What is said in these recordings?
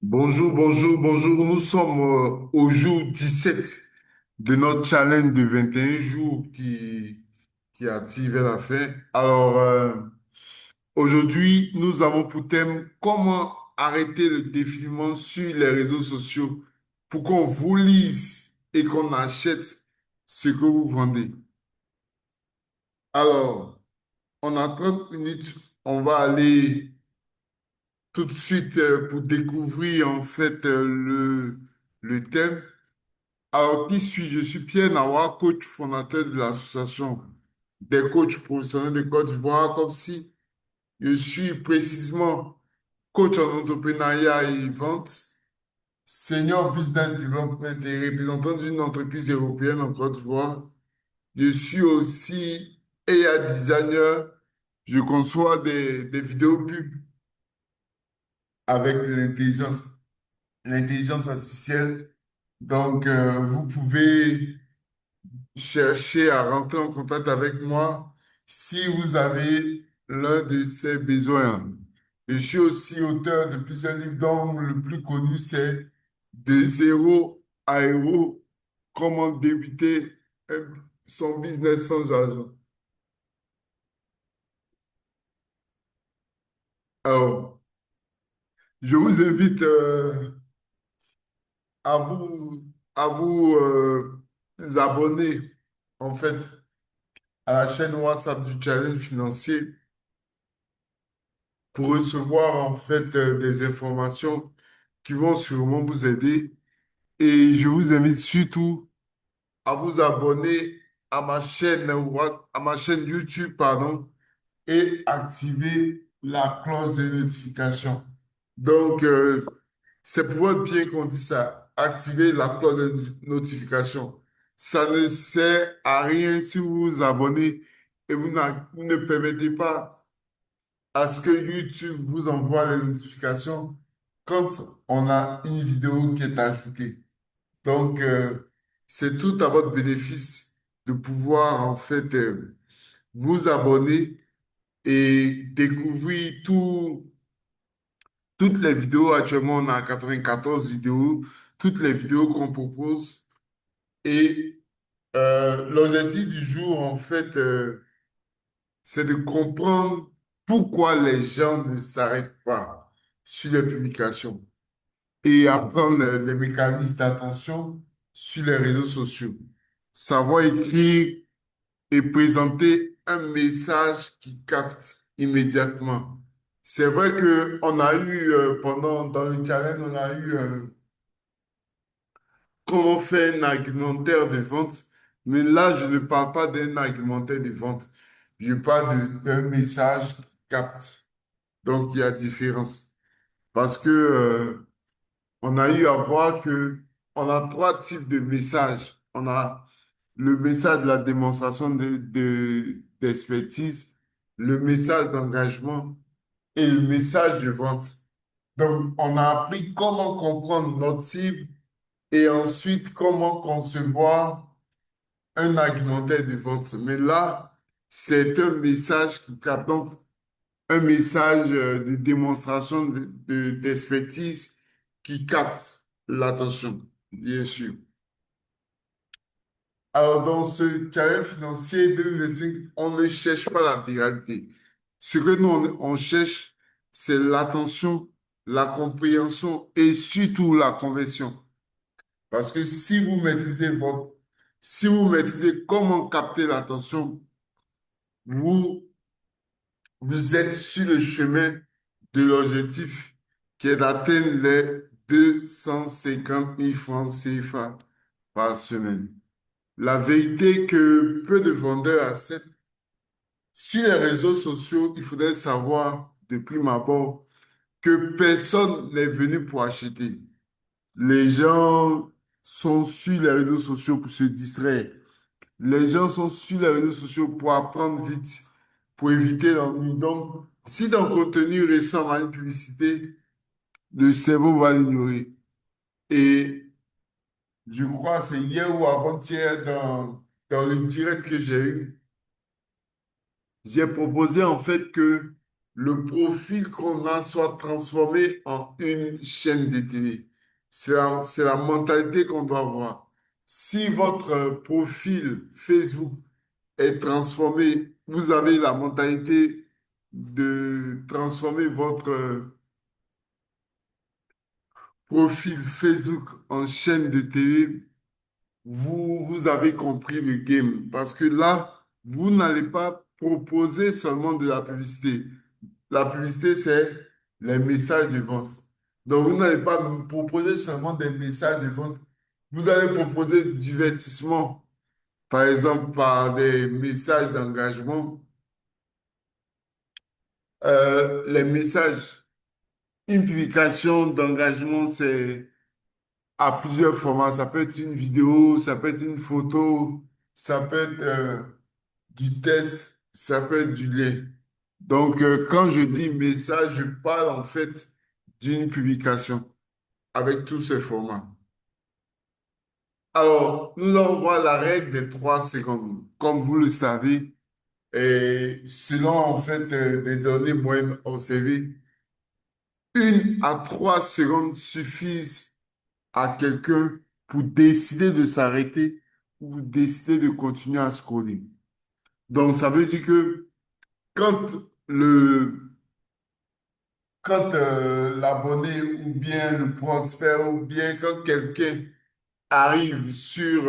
Bonjour, bonjour, bonjour. Nous sommes au jour 17 de notre challenge de 21 jours qui arrive à la fin. Aujourd'hui, nous avons pour thème comment arrêter le défilement sur les réseaux sociaux pour qu'on vous lise et qu'on achète ce que vous vendez. Alors, on a 30 minutes. On va aller tout de suite pour découvrir en fait le thème. Alors, qui suis-je? Je suis Pierre Nawa, coach fondateur de l'association des coachs professionnels de Côte d'Ivoire, comme si je suis précisément coach en entrepreneuriat et vente, senior business development et représentant d'une entreprise européenne en Côte d'Ivoire. Je suis aussi AI designer. Je conçois des vidéos pubs avec l'intelligence artificielle. Donc, vous pouvez cherchez à rentrer en contact avec moi si vous avez l'un de ces besoins. Je suis aussi auteur de plusieurs livres dont le plus connu c'est De zéro à héros, comment débuter son business sans argent. Alors, je vous invite à vous abonner en fait à la chaîne WhatsApp du Challenge financier pour recevoir en fait des informations qui vont sûrement vous aider. Et je vous invite surtout à vous abonner à ma chaîne YouTube, pardon, et activer la cloche de notification. Donc, c'est pour votre bien qu'on dit ça. Activer la cloche de notification. Ça ne sert à rien si vous vous abonnez et vous ne permettez pas à ce que YouTube vous envoie les notifications quand on a une vidéo qui est ajoutée. Donc, c'est tout à votre bénéfice de pouvoir en fait vous abonner et découvrir toutes les vidéos. Actuellement, on a 94 vidéos, toutes les vidéos qu'on propose. Et l'objectif du jour, en fait, c'est de comprendre pourquoi les gens ne s'arrêtent pas sur les publications et apprendre les mécanismes d'attention sur les réseaux sociaux. Savoir écrire et présenter un message qui capte immédiatement. C'est vrai que on a eu dans le challenge, on a eu comment faire un argumentaire de vente, mais là, je ne parle pas d'un argumentaire de vente. Je parle d'un message qui capte. Donc, il y a différence. Parce que on a eu à voir que on a trois types de messages. On a le message de la démonstration d'expertise, le message d'engagement et le message de vente. Donc, on a appris comment comprendre notre cible et ensuite comment concevoir un argumentaire de vente. Mais là, c'est un message qui capte donc un message de démonstration d'expertise qui capte l'attention, bien sûr. Alors, dans ce challenge financier de l'USC, on ne cherche pas la viralité. Ce que nous, on cherche, c'est l'attention, la compréhension et surtout la conversion. Parce que si vous maîtrisez comment capter l'attention, vous, vous êtes sur le chemin de l'objectif qui est d'atteindre les 250 000 francs CFA par semaine. La vérité que peu de vendeurs acceptent sur les réseaux sociaux, il faudrait savoir de prime abord que personne n'est venu pour acheter. Les gens sont sur les réseaux sociaux pour se distraire. Les gens sont sur les réseaux sociaux pour apprendre vite, pour éviter l'ennui. Donc, si dans le contenu ressemble à une publicité, le cerveau va l'ignorer. Et je crois que c'est hier ou avant-hier dans le direct que j'ai eu, j'ai proposé en fait que le profil qu'on a soit transformé en une chaîne de télé. C'est la mentalité qu'on doit avoir. Si votre profil Facebook est transformé, vous avez la mentalité de transformer votre profil Facebook en chaîne de télé, vous avez compris le game. Parce que là, vous n'allez pas proposer seulement de la publicité. La publicité, c'est les messages de vente. Donc, vous n'allez pas me proposer seulement des messages de vente. Vous allez proposer du divertissement, par exemple, par des messages d'engagement. Les messages, une publication d'engagement, c'est à plusieurs formats. Ça peut être une vidéo, ça peut être une photo, ça peut être du test, ça peut être du lait. Donc, quand je dis message, je parle en fait d'une publication avec tous ces formats. Alors, nous allons voir la règle des 3 secondes. Comme vous le savez, et selon en fait les données moyennes observées, 1 à 3 secondes suffisent à quelqu'un pour décider de s'arrêter ou décider de continuer à scroller. Donc, ça veut dire que quand le, quand l'abonné ou bien le prospect ou bien quand quelqu'un arrive sur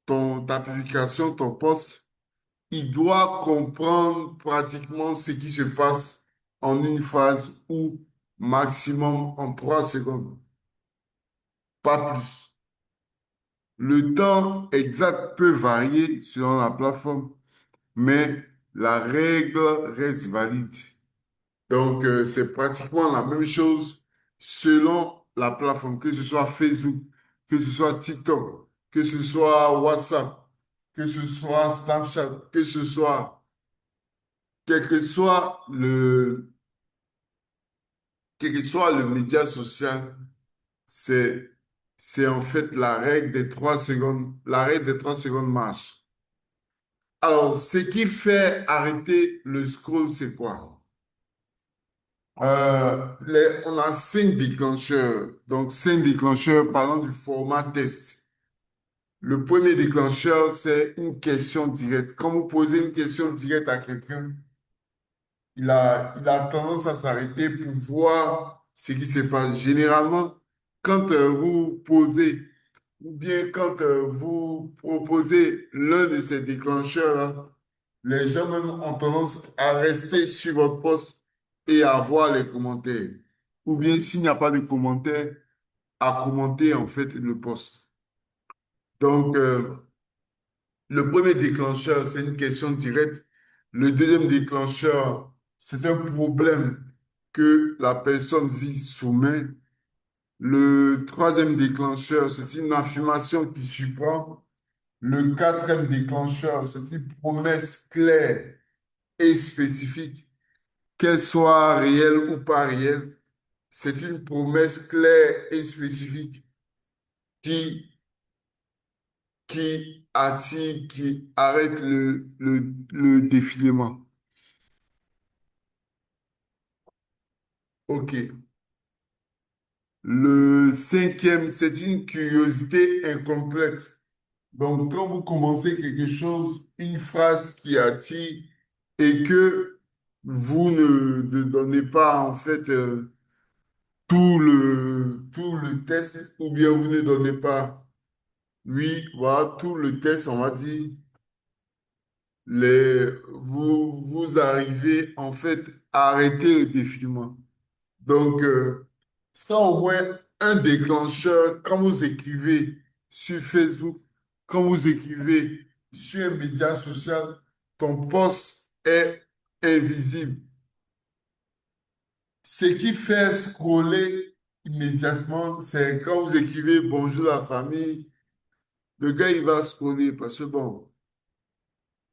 ta publication, ton post, il doit comprendre pratiquement ce qui se passe en une phase ou maximum en 3 secondes, pas plus. Le temps exact peut varier selon la plateforme, mais la règle reste valide. Donc, c'est pratiquement la même chose selon la plateforme, que ce soit Facebook, que ce soit TikTok, que ce soit WhatsApp, que ce soit Snapchat, que ce soit, quel que soit quel que soit le média social, c'est, c'est en fait la règle des 3 secondes, la règle des 3 secondes marche. Alors, ce qui fait arrêter le scroll, c'est quoi? On a 5 déclencheurs. Donc, 5 déclencheurs, parlons du format test. Le premier déclencheur, c'est une question directe. Quand vous posez une question directe à quelqu'un, il a tendance à s'arrêter pour voir ce qui se passe. Généralement, quand vous posez ou bien quand vous proposez l'un de ces déclencheurs-là, les gens même ont tendance à rester sur votre poste et à voir les commentaires. Ou bien s'il n'y a pas de commentaires, à commenter en fait le poste. Donc, le premier déclencheur, c'est une question directe. Le deuxième déclencheur, c'est un problème que la personne vit sous-main. Le troisième déclencheur, c'est une affirmation qui surprend. Le quatrième déclencheur, c'est une promesse claire et spécifique, qu'elle soit réelle ou pas réelle. C'est une promesse claire et spécifique qui, qui attire, qui arrête le défilement. OK. Le cinquième, c'est une curiosité incomplète. Donc, quand vous commencez quelque chose, une phrase qui attire et que vous ne donnez pas en fait tout le test ou bien vous ne donnez pas, oui, voilà, tout le test, on va dire, vous arrivez en fait à arrêter le défilement. Donc, c'est au moins un déclencheur quand vous écrivez sur Facebook, quand vous écrivez sur un média social, ton post est invisible. Ce qui fait scroller immédiatement, c'est quand vous écrivez bonjour la famille, le gars il va scroller parce que bon,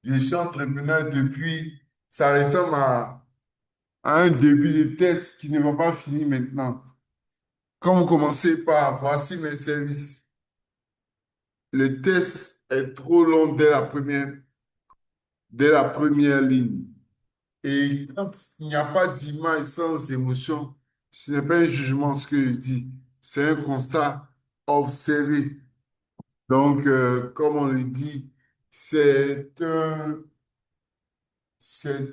je suis entrepreneur depuis, ça ressemble à un début de test qui ne va pas finir maintenant. Quand vous commencez par voici mes services, le test est trop long dès la première ligne. Et quand il n'y a pas d'image sans émotion, ce n'est pas un jugement ce que je dis, c'est un constat observé. Donc, comme on le dit, c'est un, c'est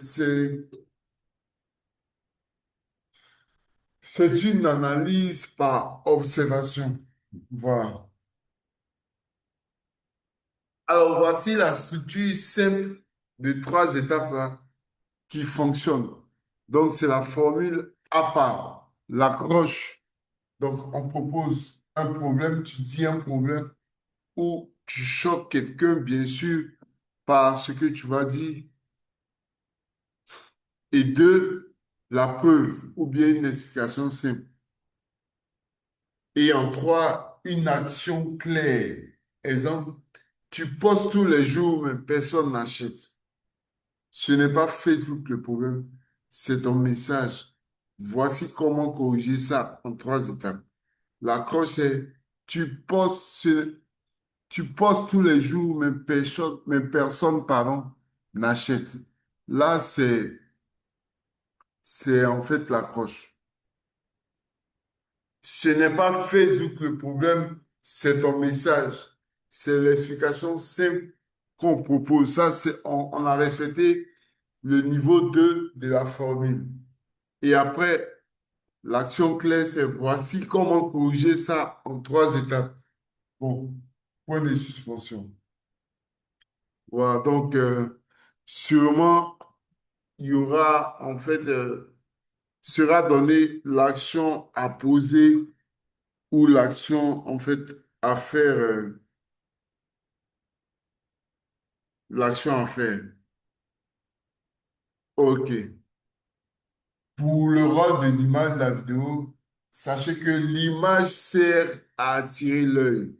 c'est une analyse par observation. Voilà. Alors, voici la structure simple de trois étapes là, qui fonctionne. Donc, c'est la formule à part, l'accroche. Donc, on propose un problème, tu dis un problème ou tu choques quelqu'un, bien sûr, par ce que tu vas dire. Et deux, la preuve ou bien une explication simple. Et en trois, une action claire. Exemple, tu postes tous les jours, mais personne n'achète. Ce n'est pas Facebook le problème, c'est ton message. Voici comment corriger ça en trois étapes. L'accroche, c'est tu postes tous les jours, mais personne, pardon, n'achète. Là, c'est en fait l'accroche. Ce n'est pas Facebook le problème, c'est ton message. C'est l'explication simple qu'on propose. Ça, on a respecté le niveau 2 de la formule. Et après, l'action claire, c'est voici comment corriger ça en trois étapes. Bon, point de suspension. Voilà, donc sûrement, il y aura, en fait, sera donné l'action à poser ou l'action, en fait, à faire, l'action à faire. OK. Pour le rôle de l'image de la vidéo, sachez que l'image sert à attirer l'œil.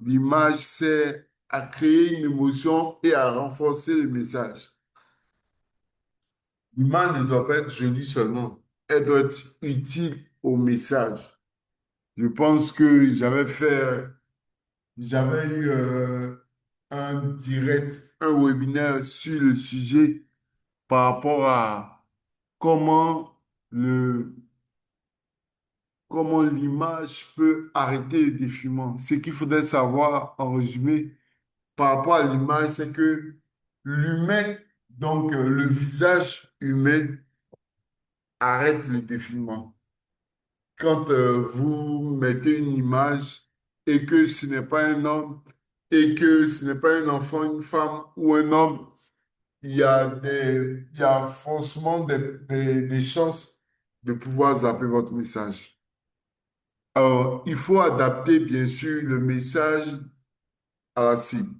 L'image sert à créer une émotion et à renforcer le message. L'image ne doit pas être jolie seulement, elle doit être utile au message. Je pense que j'avais eu un direct, un webinaire sur le sujet par rapport à comment le, comment l'image peut arrêter le défilement. Ce qu'il faudrait savoir en résumé par rapport à l'image, c'est que l'humain, donc le visage humain, arrête le défilement. Quand vous mettez une image et que ce n'est pas un homme et que ce n'est pas un enfant, une femme ou un homme, il y a forcément des chances de pouvoir zapper votre message. Alors, il faut adapter, bien sûr, le message à la cible.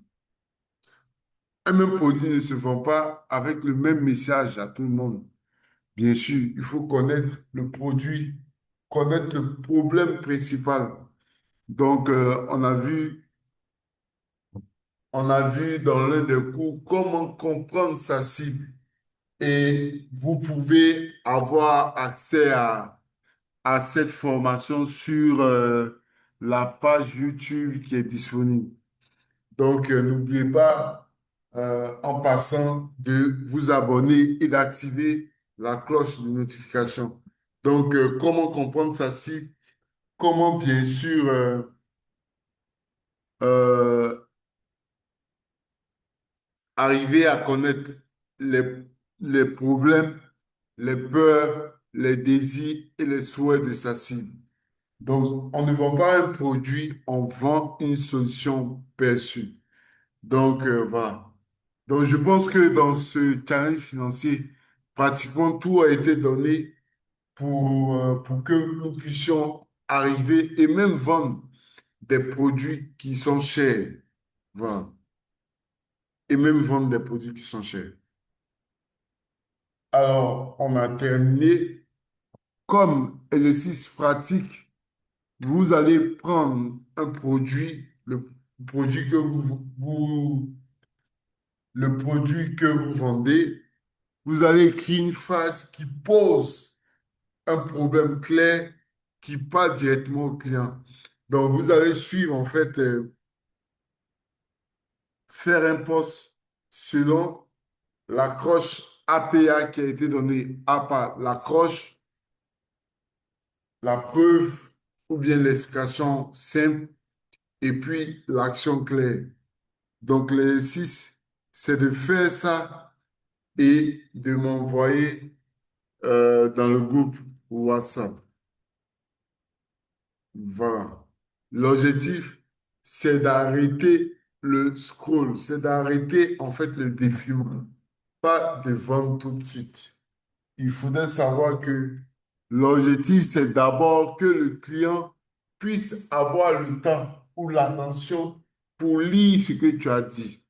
Un même produit ne se vend pas avec le même message à tout le monde. Bien sûr, il faut connaître le produit, connaître le problème principal. Donc, on a vu dans l'un des cours comment comprendre sa cible. Et vous pouvez avoir accès à cette formation sur la page YouTube qui est disponible. Donc, n'oubliez pas, en passant, de vous abonner et d'activer la cloche de notification. Donc, comment comprendre ça si, comment bien sûr euh, arriver à connaître les, les problèmes, les peurs, les désirs et les souhaits de sa cible. Donc, on ne vend pas un produit, on vend une solution perçue. Donc, voilà. Donc, je pense que dans ce challenge financier, pratiquement tout a été donné pour que nous puissions arriver et même vendre des produits qui sont chers. Voilà. Et même vendre des produits qui sont chers. Alors, on a terminé. Comme exercice pratique, vous allez prendre un produit, produit que le produit que vous vendez, vous allez écrire une phrase qui pose un problème clair qui parle directement au client. Donc, vous allez suivre, en fait, faire un post selon l'accroche APA qui a été donné, APA, l'accroche, la preuve ou bien l'explication simple et puis l'action claire. Donc, l'exercice, c'est de faire ça et de m'envoyer dans le groupe WhatsApp. Voilà. L'objectif, c'est d'arrêter le scroll, c'est d'arrêter en fait le défilement, pas de vendre tout de suite. Il faudrait savoir que l'objectif, c'est d'abord que le client puisse avoir le temps ou l'attention pour lire ce que tu as dit.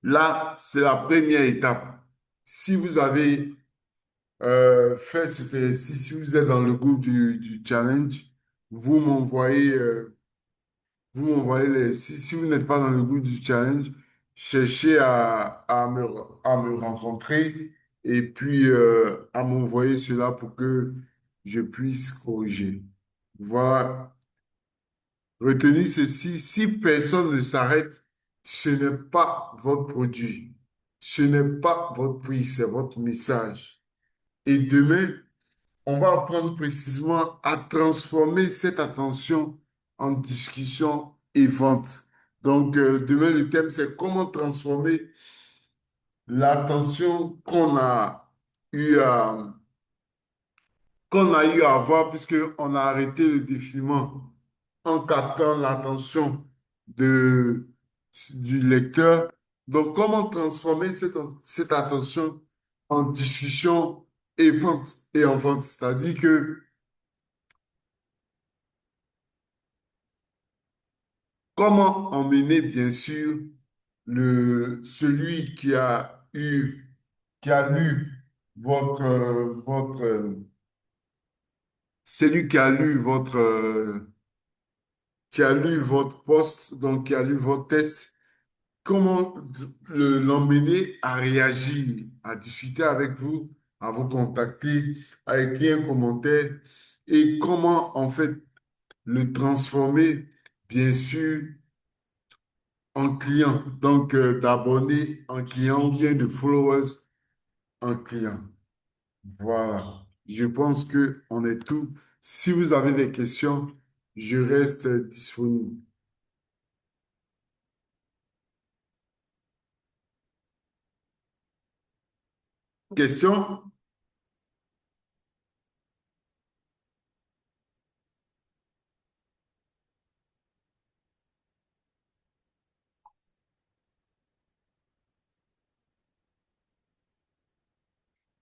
Là, c'est la première étape. Si vous avez fait cet exercice, si vous êtes dans le groupe du challenge, vous m'envoyez si vous n'êtes pas dans le groupe du challenge, cherchez à me rencontrer et puis à m'envoyer cela pour que je puisse corriger. Voilà. Retenez ceci, si personne ne s'arrête, ce n'est pas votre produit, ce n'est pas votre prix, c'est votre message. Et demain, on va apprendre précisément à transformer cette attention en discussion et vente. Donc, demain, le thème, c'est comment transformer l'attention eu à, qu'on a eu à avoir puisqu'on a arrêté le défilement en captant l'attention de, du lecteur. Donc, comment transformer cette attention en discussion et vente et en vente? C'est-à-dire que comment emmener, bien sûr, celui qui a lu celui qui a lu votre poste, donc qui a lu votre test, comment l'emmener à réagir, à discuter avec vous, à vous contacter, à écrire un commentaire et comment, en fait, le transformer, bien sûr, en client, donc d'abonnés en client ou bien de followers en client. Voilà. Je pense que on est tout. Si vous avez des questions, je reste disponible. Question?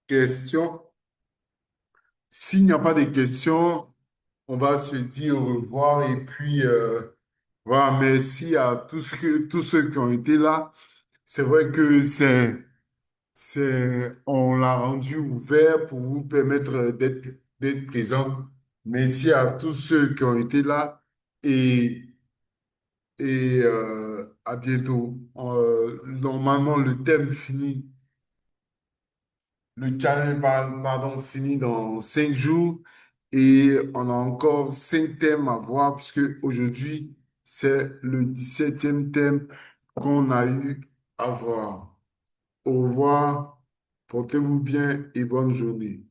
Question? S'il n'y a pas de questions, on va se dire au revoir et puis voilà, merci à tous ceux qui ont été là. C'est vrai que on l'a rendu ouvert pour vous permettre d'être présent. Merci à tous ceux qui ont été là et, à bientôt. Normalement, le thème finit, le challenge, pardon, finit dans 5 jours et on a encore 5 thèmes à voir puisque aujourd'hui, c'est le 17e thème qu'on a eu à voir. Au revoir, portez-vous bien et bonne journée.